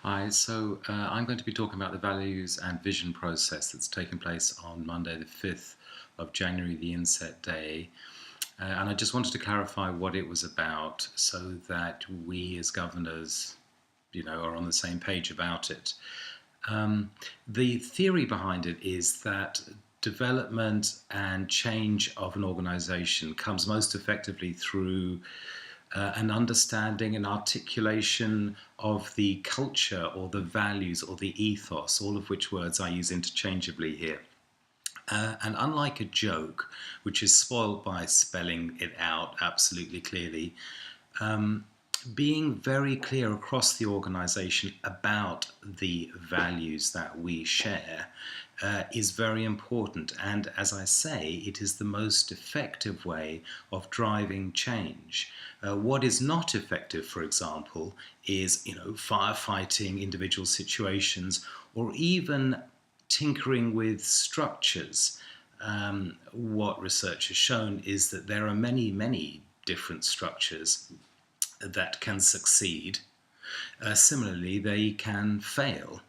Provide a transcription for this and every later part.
Hi, I'm going to be talking about the values and vision process that's taken place on Monday, the 5th of January, the inset day. And I just wanted to clarify what it was about so that we as governors, are on the same page about it. The theory behind it is that development and change of an organization comes most effectively through an understanding and articulation of the culture or the values or the ethos, all of which words I use interchangeably here. And unlike a joke, which is spoiled by spelling it out absolutely clearly, being very clear across the organization about the values that we share is very important. And as I say, it is the most effective way of driving change. What is not effective, for example, is firefighting individual situations or even tinkering with structures. What research has shown is that there are many, many different structures that can succeed. Similarly, they can fail.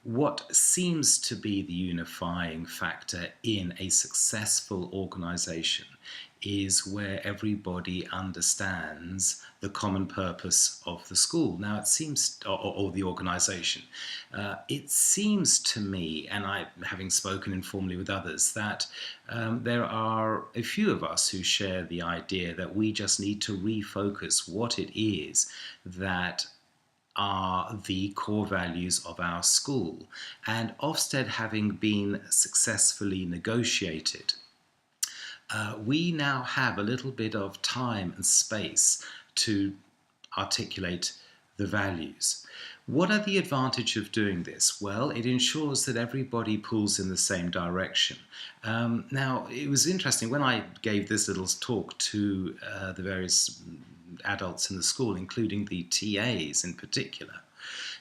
What seems to be the unifying factor in a successful organization is where everybody understands the common purpose of the school. Now, it seems, or the organization, it seems to me, and I, having spoken informally with others, that there are a few of us who share the idea that we just need to refocus what it is that are the core values of our school. And Ofsted having been successfully negotiated, we now have a little bit of time and space to articulate the values. What are the advantages of doing this? Well, it ensures that everybody pulls in the same direction. Now, it was interesting when I gave this little talk to the various adults in the school, including the TAs in particular,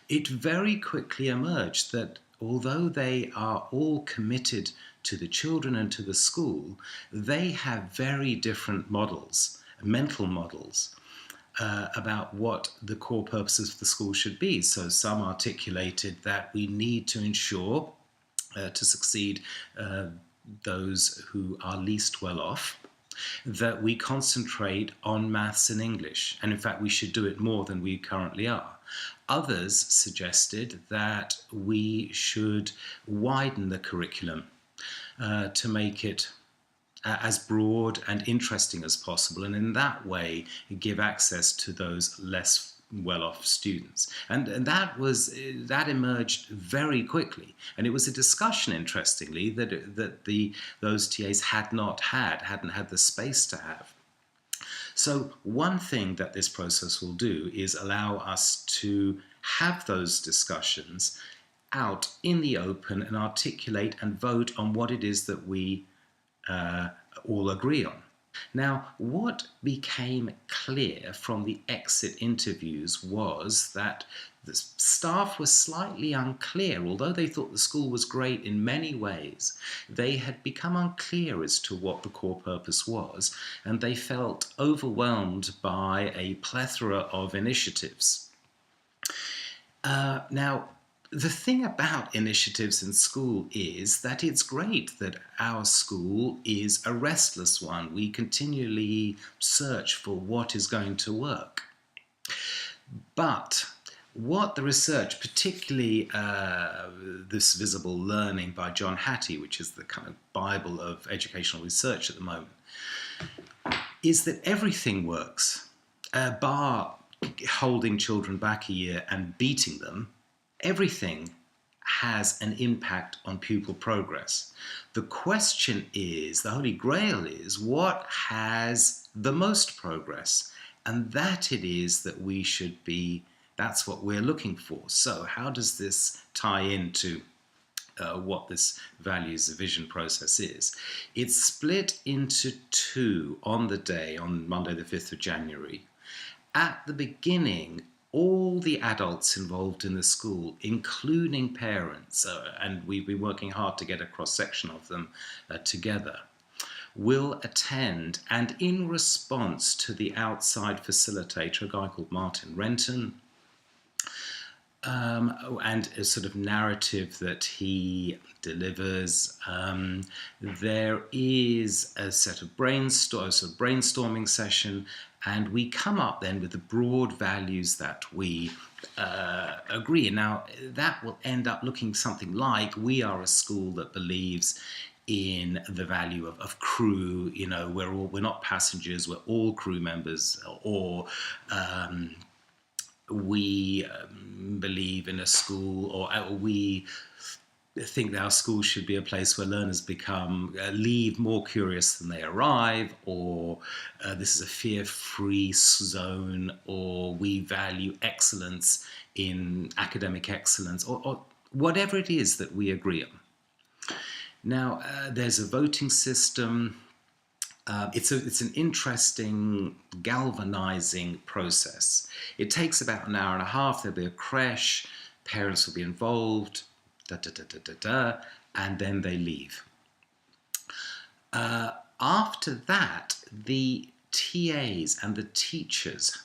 it very quickly emerged that although they are all committed to the children and to the school, they have very different models, mental models, about what the core purposes of the school should be. So some articulated that we need to ensure to succeed those who are least well off, that we concentrate on maths and English, and in fact we should do it more than we currently are. Others suggested that we should widen the curriculum to make it as broad and interesting as possible, and in that way give access to those less well-off students. And that emerged very quickly, and it was a discussion, interestingly, that those TAs hadn't had the space to have. So one thing that this process will do is allow us to have those discussions out in the open and articulate and vote on what it is that we all agree on. Now, what became clear from the exit interviews was that the staff was slightly unclear. Although they thought the school was great in many ways, they had become unclear as to what the core purpose was, and they felt overwhelmed by a plethora of initiatives. Now, the thing about initiatives in school is that it's great that our school is a restless one. We continually search for what is going to work. But what the research, particularly this Visible Learning by John Hattie, which is the kind of Bible of educational research at the moment, is that everything works, bar holding children back a year and beating them. Everything has an impact on pupil progress. The question is, the Holy Grail is, what has the most progress? And that it is that we should be, that's what we're looking for. So how does this tie into what this values vision process is? It's split into two on the day, on Monday the 5th of January. At the beginning, all the adults involved in the school, including parents, and we've been working hard to get a cross-section of them together, will attend, and in response to the outside facilitator, a guy called Martin Renton, and a sort of narrative that he delivers. There is a set of brainstorming session, and we come up then with the broad values that we agree. Now that will end up looking something like: we are a school that believes in the value of crew. You know, we're not passengers, we're all crew members, or we believe in a school, or we think that our school should be a place where learners leave more curious than they arrive, or this is a fear-free zone, or we value excellence in academic excellence, or whatever it is that we agree on. Now, there's a voting system. It's an interesting galvanizing process. It takes about an hour and a half. There'll be a creche, parents will be involved, and then they leave. After that, the TAs and the teachers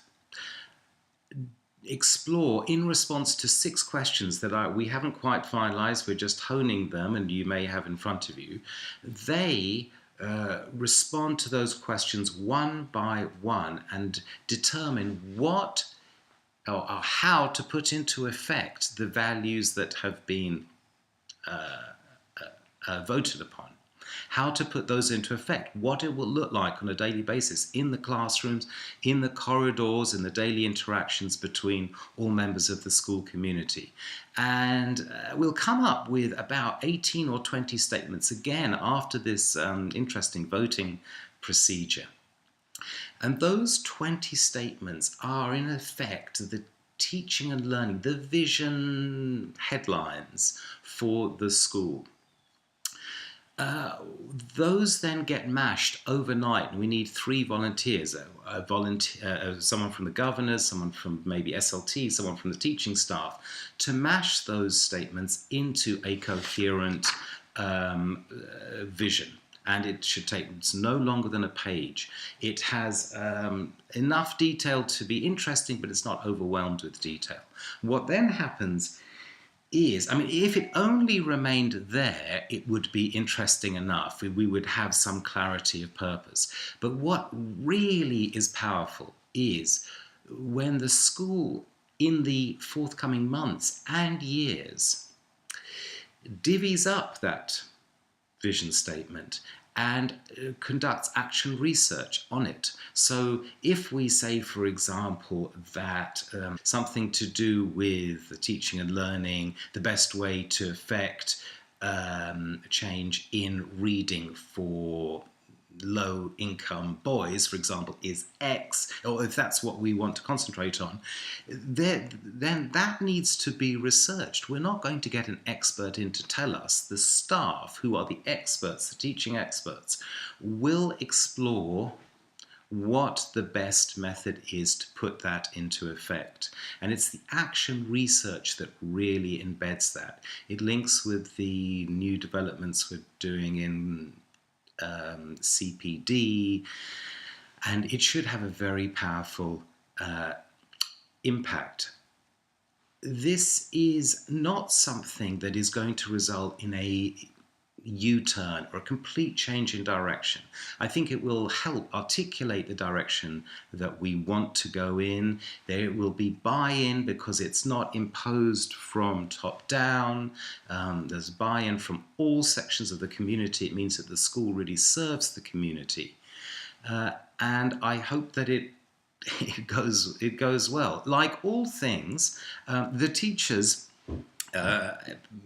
explore, in response to 6 questions that we haven't quite finalized, we're just honing them, and you may have in front of you. They respond to those questions one by one and determine what or how to put into effect the values that have been voted upon. How to put those into effect, what it will look like on a daily basis in the classrooms, in the corridors, in the daily interactions between all members of the school community. And we'll come up with about 18 or 20 statements, again, after this interesting voting procedure. And those 20 statements are, in effect, the teaching and learning, the vision headlines for the school. Those then get mashed overnight, and we need 3 volunteers, someone from the governors, someone from maybe SLT, someone from the teaching staff, to mash those statements into a coherent vision. And it should take, it's no longer than a page. It has enough detail to be interesting, but it's not overwhelmed with detail. What then happens is, I mean, if it only remained there, it would be interesting enough. We would have some clarity of purpose. But what really is powerful is when the school, in the forthcoming months and years, divvies up that vision statement and conducts action research on it. So if we say, for example, that something to do with the teaching and learning, the best way to affect change in reading for low-income boys, for example, is X, or if that's what we want to concentrate on, then that needs to be researched. We're not going to get an expert in to tell us. The staff, who are the experts, the teaching experts, will explore what the best method is to put that into effect. And it's the action research that really embeds that. It links with the new developments we're doing in CPD, and it should have a very powerful impact. This is not something that is going to result in a U-turn or a complete change in direction. I think it will help articulate the direction that we want to go in. There will be buy-in because it's not imposed from top down. There's buy-in from all sections of the community. It means that the school really serves the community. And I hope that it goes well. Like all things, the teachers,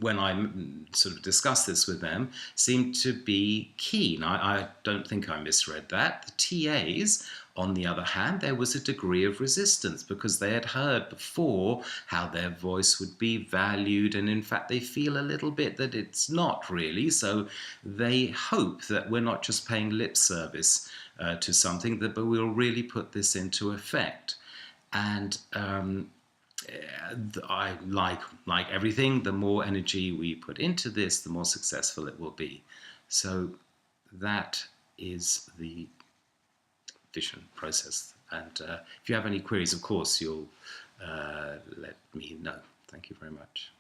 when I sort of discussed this with them, seemed to be keen. I don't think I misread that. The TAs, on the other hand, there was a degree of resistance because they had heard before how their voice would be valued, and in fact they feel a little bit that it's not really, so they hope that we're not just paying lip service to something, but we'll really put this into effect. And I like everything, the more energy we put into this, the more successful it will be. So that is the vision process. And if you have any queries, of course, you'll let me know. Thank you very much.